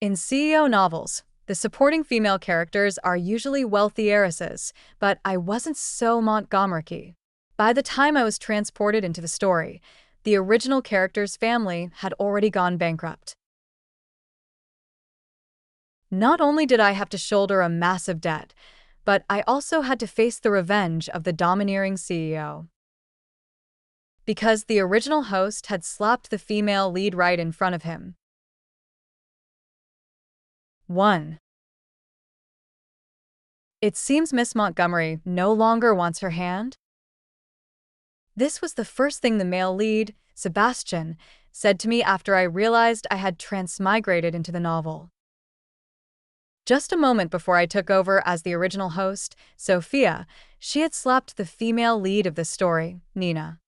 In CEO novels, the supporting female characters are usually wealthy heiresses, but I wasn't so Montgomery. By the time I was transported into the story, the original character's family had already gone bankrupt. Not only did I have to shoulder a massive debt, but I also had to face the revenge of the domineering CEO. Because the original host had slapped the female lead right in front of him. 1. It seems Miss Montgomery no longer wants her hand. This was the first thing the male lead, Sebastian, said to me after I realized I had transmigrated into the novel. Just a moment before I took over as the original host, Sophia, she had slapped the female lead of the story, Nina.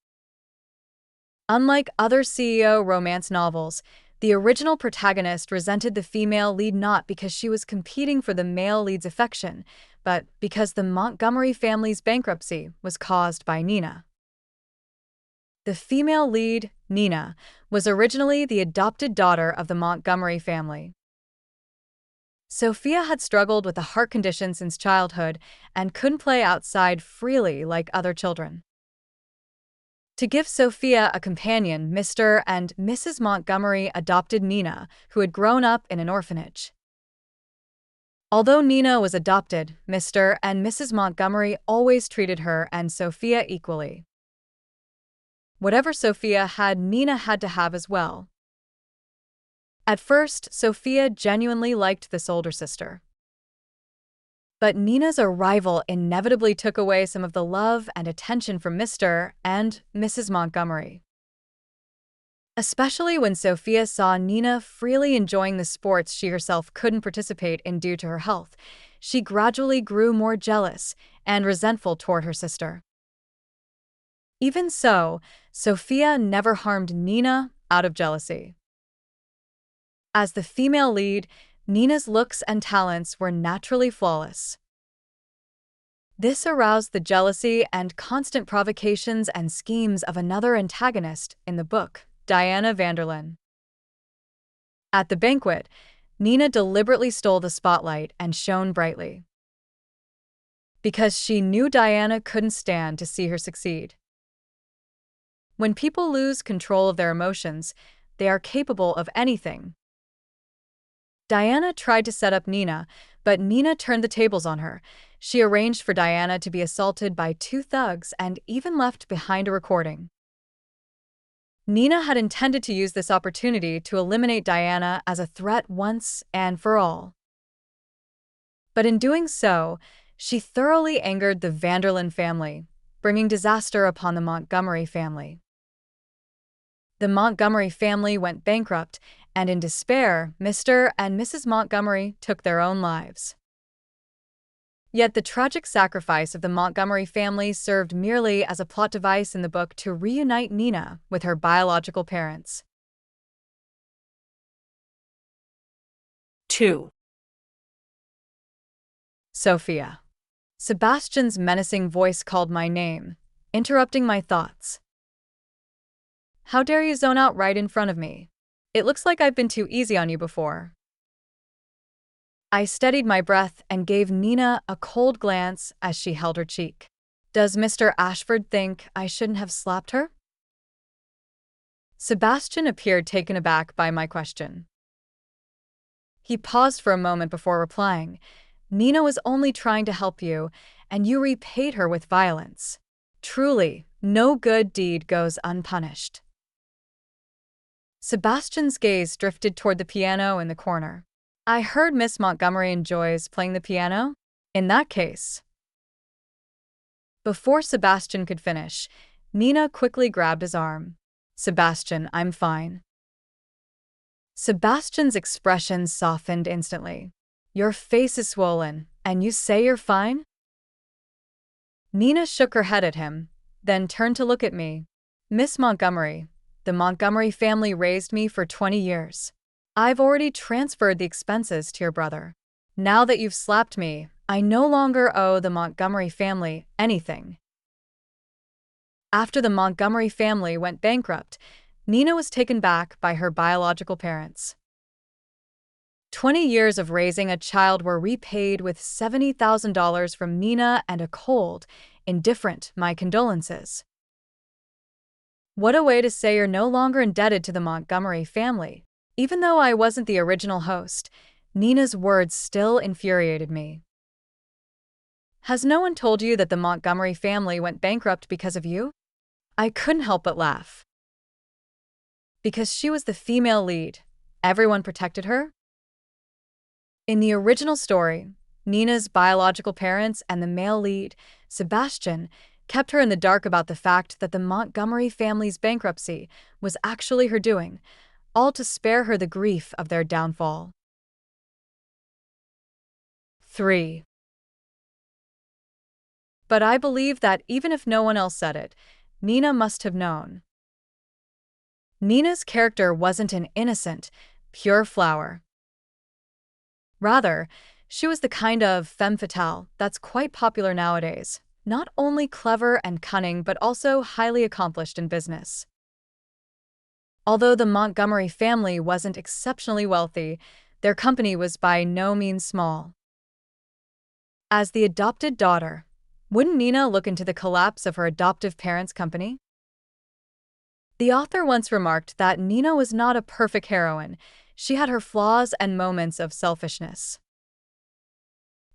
Unlike other CEO romance novels, the original protagonist resented the female lead not because she was competing for the male lead's affection, but because the Montgomery family's bankruptcy was caused by Nina. The female lead, Nina, was originally the adopted daughter of the Montgomery family. Sophia had struggled with a heart condition since childhood and couldn't play outside freely like other children. To give Sophia a companion, Mr. and Mrs. Montgomery adopted Nina, who had grown up in an orphanage. Although Nina was adopted, Mr. and Mrs. Montgomery always treated her and Sophia equally. Whatever Sophia had, Nina had to have as well. At first, Sophia genuinely liked this older sister. But Nina's arrival inevitably took away some of the love and attention from Mr. and Mrs. Montgomery. Especially when Sophia saw Nina freely enjoying the sports she herself couldn't participate in due to her health, she gradually grew more jealous and resentful toward her sister. Even so, Sophia never harmed Nina out of jealousy. As the female lead, Nina's looks and talents were naturally flawless. This aroused the jealousy and constant provocations and schemes of another antagonist in the book, Diana Vanderlyn. At the banquet, Nina deliberately stole the spotlight and shone brightly. Because she knew Diana couldn't stand to see her succeed. When people lose control of their emotions, they are capable of anything. Diana tried to set up Nina, but Nina turned the tables on her. She arranged for Diana to be assaulted by 2 thugs and even left behind a recording. Nina had intended to use this opportunity to eliminate Diana as a threat once and for all. But in doing so, she thoroughly angered the Vanderlyn family, bringing disaster upon the Montgomery family. The Montgomery family went bankrupt, and in despair, Mr. and Mrs. Montgomery took their own lives. Yet the tragic sacrifice of the Montgomery family served merely as a plot device in the book to reunite Nina with her biological parents. 2. Sophia. Sebastian's menacing voice called my name, interrupting my thoughts. How dare you zone out right in front of me? It looks like I've been too easy on you before. I steadied my breath and gave Nina a cold glance as she held her cheek. Does Mr. Ashford think I shouldn't have slapped her? Sebastian appeared taken aback by my question. He paused for a moment before replying. Nina was only trying to help you, and you repaid her with violence. Truly, no good deed goes unpunished. Sebastian's gaze drifted toward the piano in the corner. I heard Miss Montgomery enjoys playing the piano? In that case. Before Sebastian could finish, Nina quickly grabbed his arm. Sebastian, I'm fine. Sebastian's expression softened instantly. Your face is swollen, and you say you're fine? Nina shook her head at him, then turned to look at me. Miss Montgomery, the Montgomery family raised me for 20 years. I've already transferred the expenses to your brother. Now that you've slapped me, I no longer owe the Montgomery family anything. After the Montgomery family went bankrupt, Nina was taken back by her biological parents. 20 years of raising a child were repaid with $70,000 from Nina and a cold, indifferent "my condolences." What a way to say you're no longer indebted to the Montgomery family. Even though I wasn't the original host, Nina's words still infuriated me. Has no one told you that the Montgomery family went bankrupt because of you? I couldn't help but laugh. Because she was the female lead, everyone protected her? In the original story, Nina's biological parents and the male lead, Sebastian, kept her in the dark about the fact that the Montgomery family's bankruptcy was actually her doing, all to spare her the grief of their downfall. 3. But I believe that even if no one else said it, Nina must have known. Nina's character wasn't an innocent, pure flower. Rather, she was the kind of femme fatale that's quite popular nowadays, not only clever and cunning but also highly accomplished in business. Although the Montgomery family wasn't exceptionally wealthy, their company was by no means small. As the adopted daughter, wouldn't Nina look into the collapse of her adoptive parents' company? The author once remarked that Nina was not a perfect heroine. She had her flaws and moments of selfishness.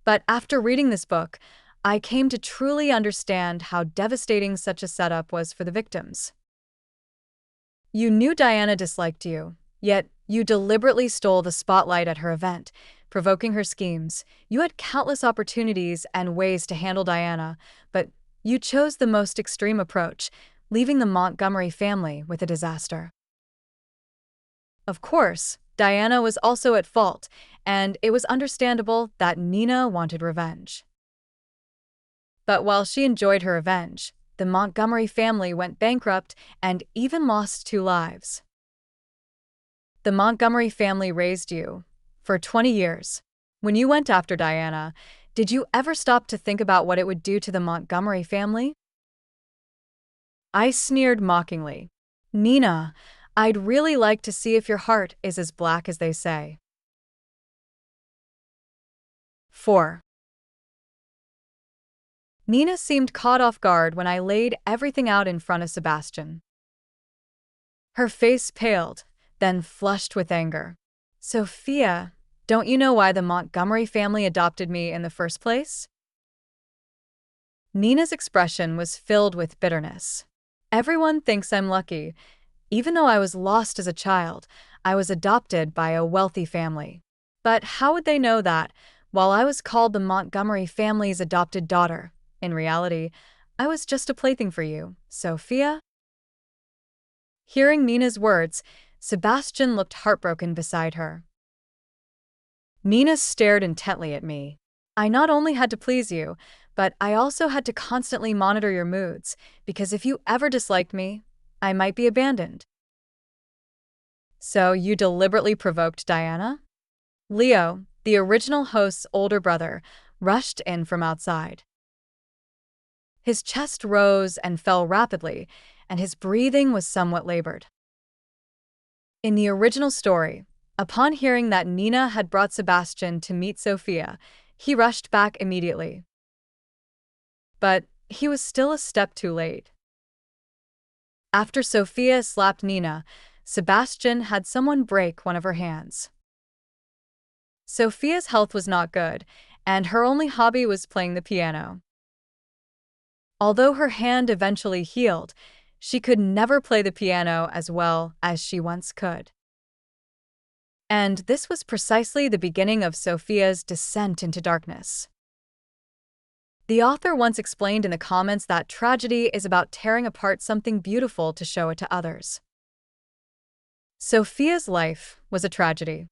But after reading this book, I came to truly understand how devastating such a setup was for the victims. You knew Diana disliked you, yet you deliberately stole the spotlight at her event, provoking her schemes. You had countless opportunities and ways to handle Diana, but you chose the most extreme approach, leaving the Montgomery family with a disaster. Of course, Diana was also at fault, and it was understandable that Nina wanted revenge. But while she enjoyed her revenge, the Montgomery family went bankrupt and even lost 2 lives. The Montgomery family raised you for 20 years. When you went after Diana, did you ever stop to think about what it would do to the Montgomery family? I sneered mockingly. Nina, I'd really like to see if your heart is as black as they say. 4. Nina seemed caught off guard when I laid everything out in front of Sebastian. Her face paled, then flushed with anger. Sophia, don't you know why the Montgomery family adopted me in the first place? Nina's expression was filled with bitterness. Everyone thinks I'm lucky. Even though I was lost as a child, I was adopted by a wealthy family. But how would they know that, while I was called the Montgomery family's adopted daughter, in reality, I was just a plaything for you, Sophia? Hearing Nina's words, Sebastian looked heartbroken beside her. Nina stared intently at me. I not only had to please you, but I also had to constantly monitor your moods, because if you ever disliked me, I might be abandoned. So you deliberately provoked Diana? Leo, the original host's older brother, rushed in from outside. His chest rose and fell rapidly, and his breathing was somewhat labored. In the original story, upon hearing that Nina had brought Sebastian to meet Sophia, he rushed back immediately. But he was still a step too late. After Sophia slapped Nina, Sebastian had someone break one of her hands. Sophia's health was not good, and her only hobby was playing the piano. Although her hand eventually healed, she could never play the piano as well as she once could. And this was precisely the beginning of Sophia's descent into darkness. The author once explained in the comments that tragedy is about tearing apart something beautiful to show it to others. Sophia's life was a tragedy.